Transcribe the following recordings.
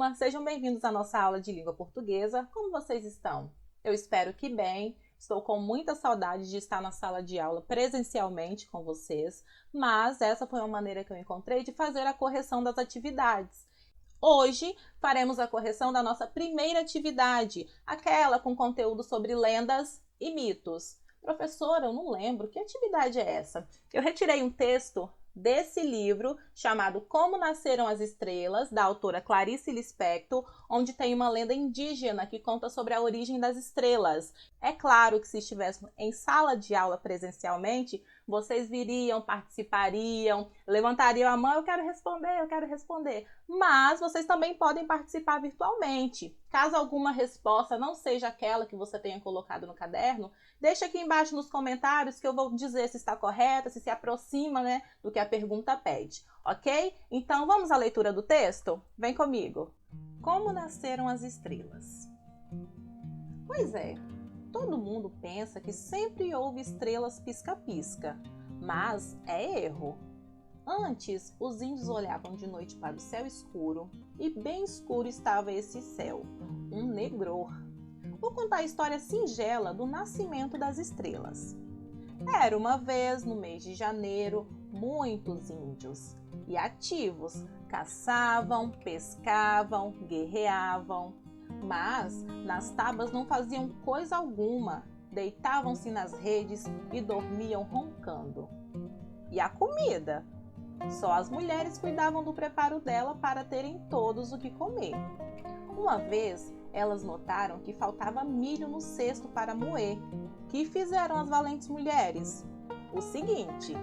turma, sejam bem-vindos à nossa aula de língua portuguesa. Como vocês estão? Eu espero que bem. Estou com muita saudade de estar na sala de aula presencialmente com vocês, mas essa foi uma maneira que eu encontrei de fazer a correção das atividades. Hoje faremos a correção da nossa primeira atividade, aquela com conteúdo sobre lendas e mitos. Professora, eu não lembro, que atividade é essa? Eu retirei um texto desse livro chamado Como Nasceram as Estrelas, da autora Clarice Lispector, onde tem uma lenda indígena que conta sobre a origem das estrelas. É claro que se estivéssemos em sala de aula presencialmente, vocês viriam, participariam, levantariam a mão, eu quero responder. Mas vocês também podem participar virtualmente. Caso alguma resposta não seja aquela que você tenha colocado no caderno, deixa aqui embaixo nos comentários que eu vou dizer se está correta, se aproxima, do que a pergunta pede, ok? Então vamos à leitura do texto? Vem comigo! Como nasceram as estrelas? Pois é, todo mundo pensa que sempre houve estrelas pisca-pisca, mas é erro. Antes, os índios olhavam de noite para o céu escuro e bem escuro estava esse céu, um negror. Vou contar a história singela do nascimento das estrelas. Era uma vez, no mês de janeiro, muitos índios e ativos caçavam, pescavam, guerreavam, mas nas tabas não faziam coisa alguma, deitavam-se nas redes e dormiam roncando. E a comida? Só as mulheres cuidavam do preparo dela para terem todos o que comer. Uma vez, elas notaram que faltava milho no cesto para moer. Que fizeram as valentes mulheres? O seguinte: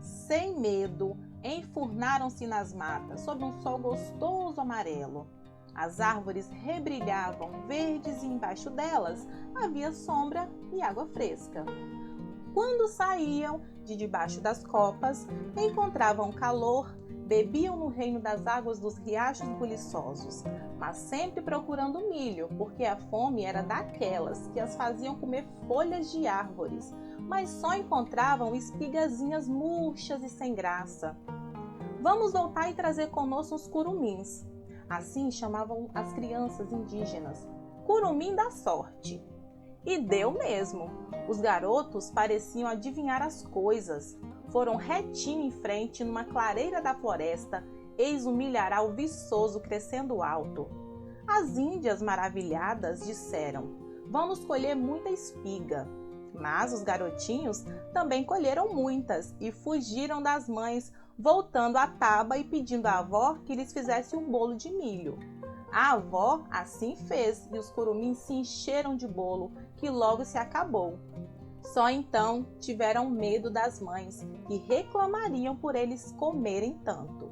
sem medo, enfurnaram-se nas matas, sob um sol gostoso amarelo. As árvores rebrilhavam verdes e embaixo delas havia sombra e água fresca. Quando saíam de debaixo das copas, encontravam calor, bebiam no reino das águas dos riachos buliçosos, mas sempre procurando milho, porque a fome era daquelas que as faziam comer folhas de árvores, mas só encontravam espigazinhas murchas e sem graça. Vamos voltar e trazer conosco os curumins. Assim chamavam as crianças indígenas, curumim da sorte. E deu mesmo. Os garotos pareciam adivinhar as coisas. Foram retinho em frente numa clareira da floresta, eis um milharal viçoso crescendo alto. As índias maravilhadas disseram: vamos colher muita espiga. Mas os garotinhos também colheram muitas e fugiram das mães, voltando à taba e pedindo à avó que lhes fizesse um bolo de milho. A avó assim fez e os curumins se encheram de bolo, que logo se acabou. Só então tiveram medo das mães, que reclamariam por eles comerem tanto.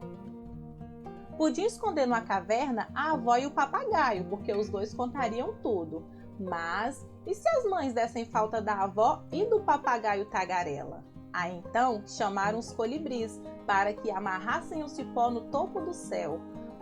Podiam esconder numa caverna a avó e o papagaio, porque os dois contariam tudo. Mas e se as mães dessem falta da avó e do papagaio tagarela? Aí então chamaram os colibris para que amarrassem o cipó no topo do céu.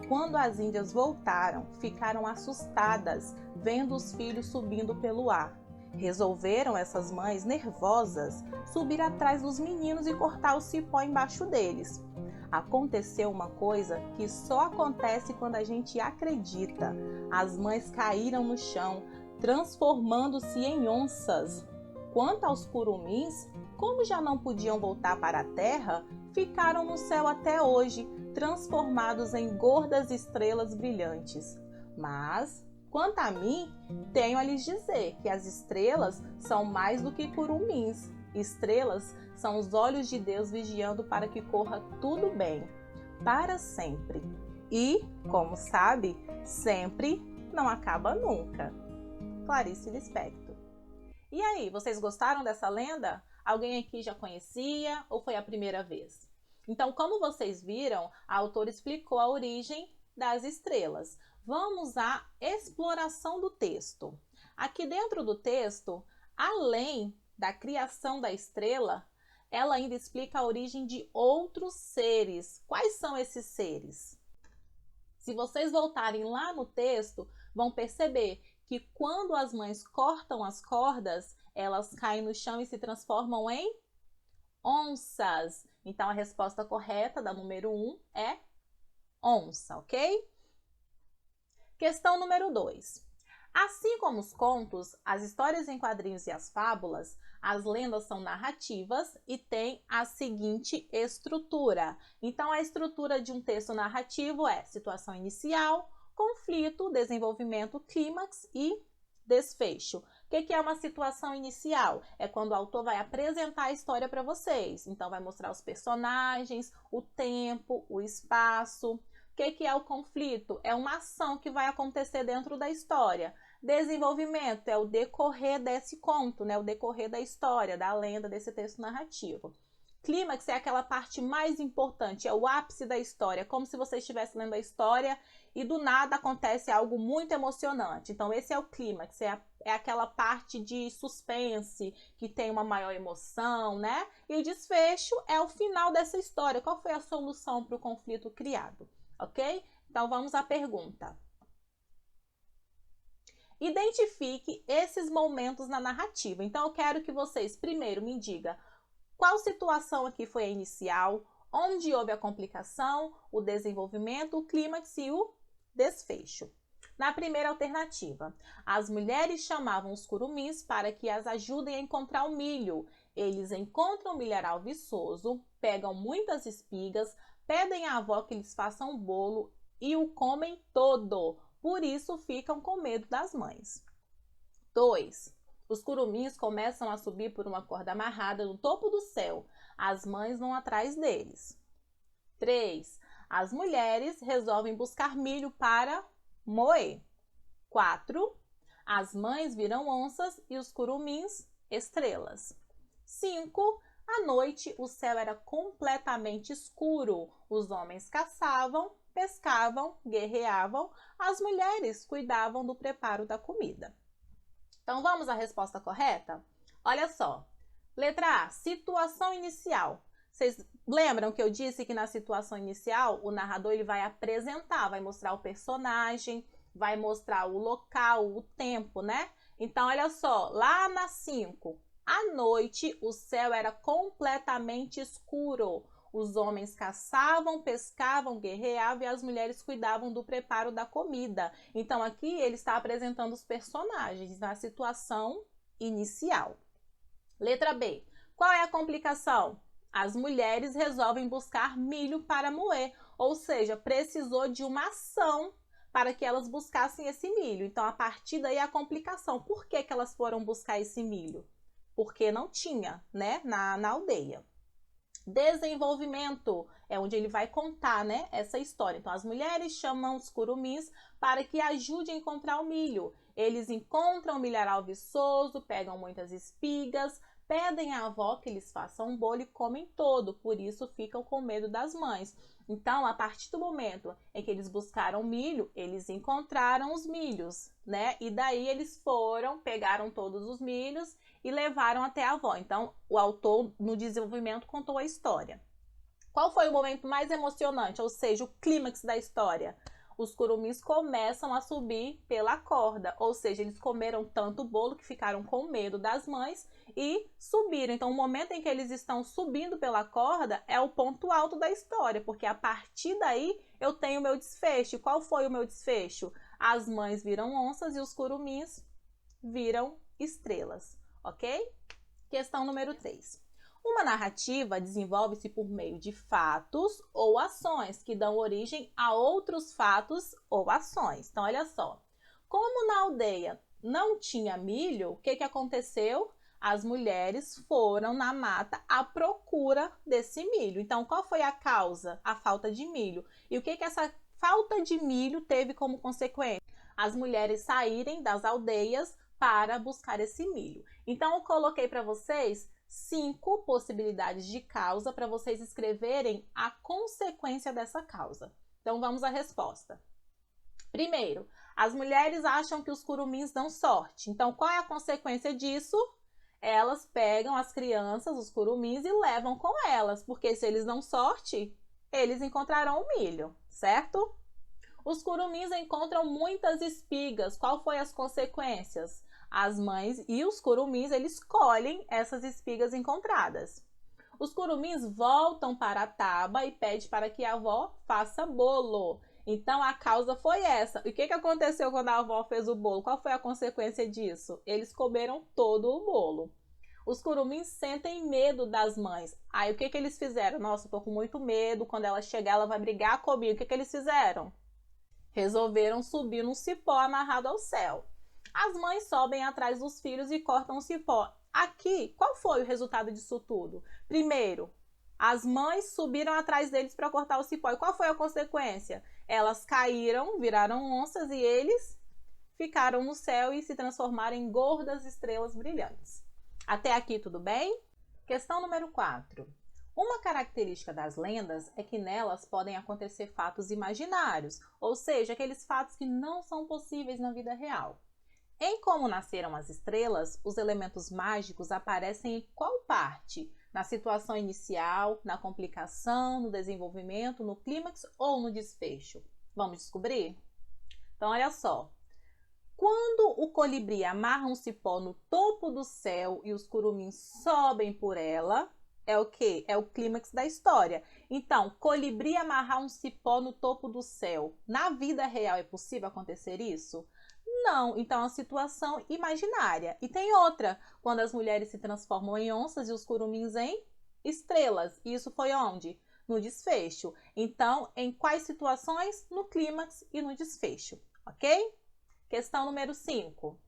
Quando as índias voltaram, ficaram assustadas, vendo os filhos subindo pelo ar. Resolveram essas mães, nervosas, subir atrás dos meninos e cortar o cipó embaixo deles. Aconteceu uma coisa que só acontece quando a gente acredita. As mães caíram no chão, transformando-se em onças. Quanto aos curumins, como já não podiam voltar para a terra, ficaram no céu até hoje, transformados em gordas estrelas brilhantes. Mas, quanto a mim, tenho a lhes dizer que as estrelas são mais do que curumins. Estrelas são os olhos de Deus vigiando para que corra tudo bem, para sempre. E, como sabe, sempre não acaba nunca. Clarice Lispector. E aí, vocês gostaram dessa lenda? Alguém aqui já conhecia ou foi a primeira vez? Então, como vocês viram, a autora explicou a origem das estrelas. Vamos à exploração do texto. Aqui dentro do texto, além da criação da estrela, ela ainda explica a origem de outros seres. Quais são esses seres? Se vocês voltarem lá no texto, vão perceber que quando as mães cortam as cordas, elas caem no chão e se transformam em onças. Então, a resposta correta da número 1 é onça, ok? Questão número 2. Assim como os contos, as histórias em quadrinhos e as fábulas, as lendas são narrativas e têm a seguinte estrutura. Então, a estrutura de um texto narrativo é situação inicial, conflito, desenvolvimento, clímax e desfecho. O que é uma situação inicial? É quando o autor vai apresentar a história para vocês. Então, vai mostrar os personagens, o tempo, o espaço. O que é o conflito? É uma ação que vai acontecer dentro da história. Desenvolvimento é o decorrer desse conto, né? O decorrer da história, da lenda, desse texto narrativo. Clímax é aquela parte mais importante, é o ápice da história, como se você estivesse lendo a história e do nada acontece algo muito emocionante. Então, esse é o clímax, é aquela parte de suspense, que tem uma maior emoção, né? E o desfecho é o final dessa história. Qual foi a solução para o conflito criado? Ok? Então, vamos à pergunta. Identifique esses momentos na narrativa. Então, eu quero que vocês primeiro me digam qual situação aqui foi a inicial, onde houve a complicação, o desenvolvimento, o clímax e o desfecho. Na primeira alternativa, as mulheres chamavam os curumins para que as ajudem a encontrar o milho. Eles encontram o milharal viçoso, pegam muitas espigas, pedem à avó que lhes façam um bolo e o comem todo. Por isso ficam com medo das mães. 2. Os curumins começam a subir por uma corda amarrada no topo do céu. As mães vão atrás deles. 3. As mulheres resolvem buscar milho para moer. 4. As mães viram onças e os curumins estrelas. 5. À noite, o céu era completamente escuro. Os homens caçavam, pescavam, guerreavam. As mulheres cuidavam do preparo da comida. Então, vamos à resposta correta? Olha só. Letra A, situação inicial. Vocês lembram que eu disse que na situação inicial, o narrador ele vai apresentar, vai mostrar o personagem, vai mostrar o local, o tempo, né? Então, olha só, lá na 5, à noite, o céu era completamente escuro. Os homens caçavam, pescavam, guerreavam e as mulheres cuidavam do preparo da comida. Então, aqui ele está apresentando os personagens na situação inicial. Letra B. Qual é a complicação? As mulheres resolvem buscar milho para moer, ou seja, precisou de uma ação para que elas buscassem esse milho. Então, a partir daí a complicação. Por que elas foram buscar esse milho? Porque não tinha, né, na aldeia. Desenvolvimento é onde ele vai contar, né, essa história. Então, as mulheres chamam os curumins para que ajudem a encontrar o milho. Eles encontram o milharal viçoso, pegam muitas espigas, pedem à avó que eles façam um bolo e comem todo, por isso ficam com medo das mães. Então, a partir do momento em que eles buscaram milho, eles encontraram os milhos, né? E daí eles pegaram todos os milhos e levaram até a avó. Então, o autor, no desenvolvimento, contou a história. Qual foi o momento mais emocionante, ou seja, o clímax da história? Os curumins começam a subir pela corda, ou seja, eles comeram tanto bolo que ficaram com medo das mães e subiram. Então, o momento em que eles estão subindo pela corda é o ponto alto da história, porque a partir daí eu tenho o meu desfecho. Qual foi o meu desfecho? As mães viram onças e os curumins viram estrelas, ok? Questão número 3. Uma narrativa desenvolve-se por meio de fatos ou ações que dão origem a outros fatos ou ações. Então, olha só. Como na aldeia não tinha milho, o que aconteceu? As mulheres foram na mata à procura desse milho. Então, qual foi a causa? A falta de milho. E o que essa falta de milho teve como consequência? As mulheres saírem das aldeias para buscar esse milho. Então, eu coloquei para vocês 5 possibilidades de causa para vocês escreverem a consequência dessa causa. Então, vamos à resposta. Primeiro, as mulheres acham que os curumins dão sorte. Então, qual é a consequência disso? Elas pegam as crianças, os curumins, e levam com elas, porque se eles dão sorte, eles encontrarão o milho, certo? Os curumins encontram muitas espigas. Qual foi as consequências? As mães e os curumins, eles colhem essas espigas encontradas. Os curumins voltam para a taba e pedem para que a avó faça bolo. Então a causa foi essa. E o que aconteceu quando a avó fez o bolo? Qual foi a consequência disso? Eles comeram todo o bolo. Os curumins sentem medo das mães. Aí o que eles fizeram? Nossa, eu tô com muito medo. Quando ela chegar, ela vai brigar comigo. O que eles fizeram? Resolveram subir num cipó amarrado ao céu. As mães sobem atrás dos filhos e cortam o cipó. Aqui, qual foi o resultado disso tudo? Primeiro, as mães subiram atrás deles para cortar o cipó. E qual foi a consequência? Elas caíram, viraram onças e eles ficaram no céu e se transformaram em gordas estrelas brilhantes. Até aqui tudo bem? Questão número 4. Uma característica das lendas é que nelas podem acontecer fatos imaginários, ou seja, aqueles fatos que não são possíveis na vida real. Em Como Nasceram as Estrelas, os elementos mágicos aparecem em qual parte? Na situação inicial, na complicação, no desenvolvimento, no clímax ou no desfecho? Vamos descobrir? Então, olha só. Quando o colibri amarra um cipó no topo do céu e os curumins sobem por ela, é o quê? É o clímax da história. Então, colibri amarrar um cipó no topo do céu. Na vida real é possível acontecer isso? Não, então é uma situação imaginária. E tem outra, quando as mulheres se transformam em onças e os curumins em estrelas. E isso foi onde? No desfecho. Então, em quais situações? No clímax e no desfecho, ok? Questão número 5.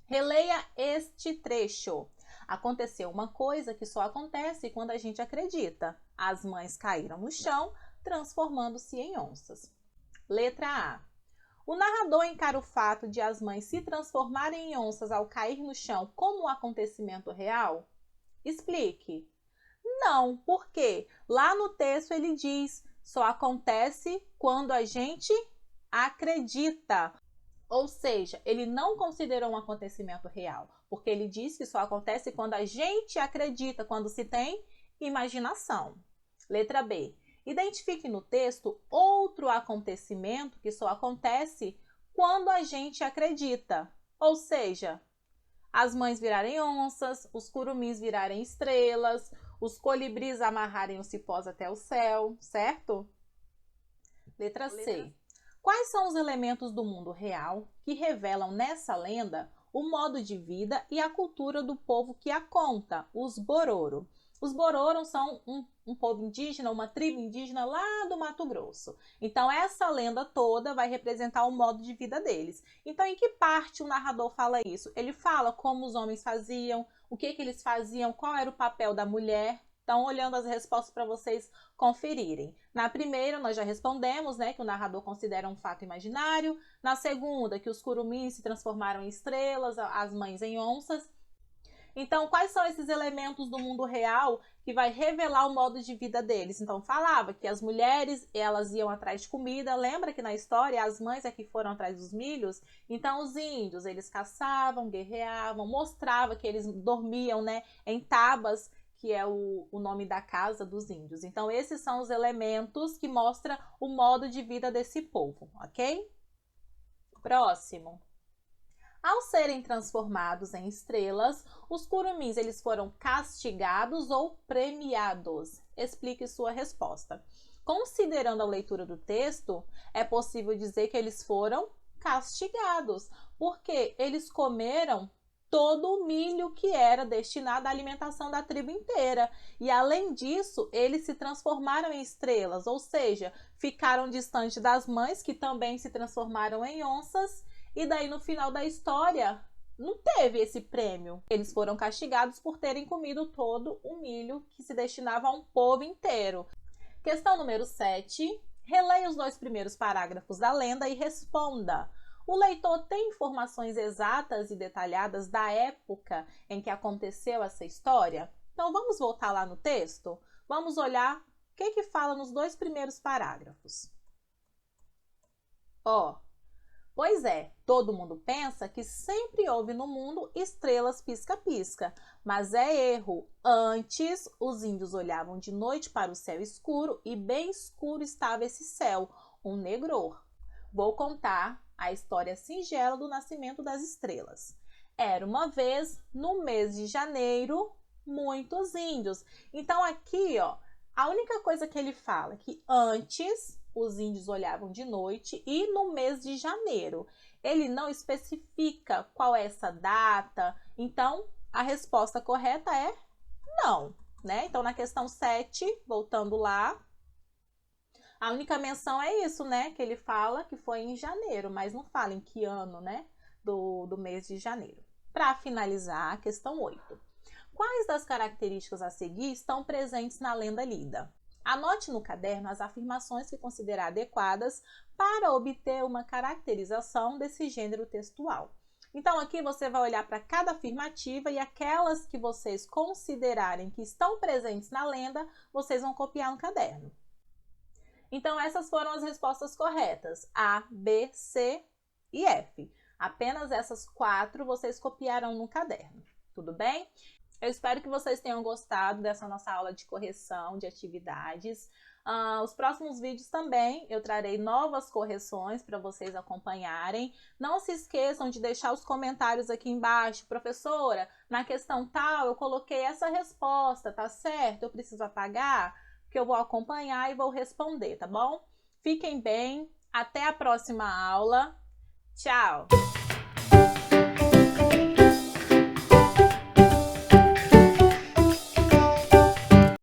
Releia este trecho. Aconteceu uma coisa que só acontece quando a gente acredita. As mães caíram no chão, transformando-se em onças. Letra A. O narrador encara o fato de as mães se transformarem em onças ao cair no chão como um acontecimento real? Explique. Não, porque lá no texto ele diz só acontece quando a gente acredita. Ou seja, ele não considerou um acontecimento real, porque ele diz que só acontece quando a gente acredita, quando se tem imaginação. Letra B. Identifique no texto outro acontecimento que só acontece quando a gente acredita. Ou seja, as mães virarem onças, os curumins virarem estrelas, os colibris amarrarem os cipós até o céu, certo? Letra C. Quais são os elementos do mundo real que revelam nessa lenda o modo de vida e a cultura do povo que a conta, os Bororo? Os Bororo são um povo indígena, uma tribo indígena lá do Mato Grosso. Então, essa lenda toda vai representar o modo de vida deles. Então, em que parte o narrador fala isso? Ele fala como os homens faziam, o que eles faziam, qual era o papel da mulher. Então, olhando as respostas para vocês conferirem. Na primeira, nós já respondemos, né, que o narrador considera um fato imaginário. Na segunda, que os curumins se transformaram em estrelas, as mães em onças. Então, quais são esses elementos do mundo real que vai revelar o modo de vida deles? Então, falava que as mulheres, elas iam atrás de comida. Lembra que na história as mães é que foram atrás dos milhos? Então, os índios, eles caçavam, guerreavam, mostrava que eles dormiam, né, em tabas, que é o nome da casa dos índios. Então, esses são os elementos que mostram o modo de vida desse povo, ok? Próximo. Ao serem transformados em estrelas, os curumins eles foram castigados ou premiados? Explique sua resposta. Considerando a leitura do texto, é possível dizer que eles foram castigados, porque eles comeram todo o milho que era destinado à alimentação da tribo inteira. E além disso, eles se transformaram em estrelas, ou seja, ficaram distante das mães, que também se transformaram em onças. E daí, no final da história, não teve esse prêmio. Eles foram castigados por terem comido todo o milho que se destinava a um povo inteiro. Questão número 7. Releia os 2 primeiros parágrafos da lenda e responda. O leitor tem informações exatas e detalhadas da época em que aconteceu essa história? Então, vamos voltar lá no texto? Vamos olhar o que fala nos 2 primeiros parágrafos. Pois é, todo mundo pensa que sempre houve no mundo estrelas pisca-pisca, mas é erro. Antes, os índios olhavam de noite para o céu escuro e bem escuro estava esse céu, um negror. Vou contar a história singela do nascimento das estrelas. Era uma vez, no mês de janeiro, muitos índios. Então aqui, a única coisa que ele fala é que antes os índios olhavam de noite, e no mês de janeiro. Ele não especifica qual é essa data, então a resposta correta é não, né? Então, na questão 7, voltando lá, a única menção é isso, né? Que ele fala que foi em janeiro, mas não fala em que ano, né? Do mês de janeiro. Para finalizar, a questão 8. Quais das características a seguir estão presentes na lenda lida? Anote no caderno as afirmações que considerar adequadas para obter uma caracterização desse gênero textual. Então, aqui você vai olhar para cada afirmativa e aquelas que vocês considerarem que estão presentes na lenda, vocês vão copiar no caderno. Então, essas foram as respostas corretas: A, B, C e F. Apenas essas 4 vocês copiaram no caderno, tudo bem? Eu espero que vocês tenham gostado dessa nossa aula de correção de atividades. Os próximos vídeos também eu trarei novas correções para vocês acompanharem. Não se esqueçam de deixar os comentários aqui embaixo. Professora, na questão tal eu coloquei essa resposta, tá certo? Eu preciso apagar? Que eu vou acompanhar e vou responder, tá bom? Fiquem bem, até a próxima aula. Tchau!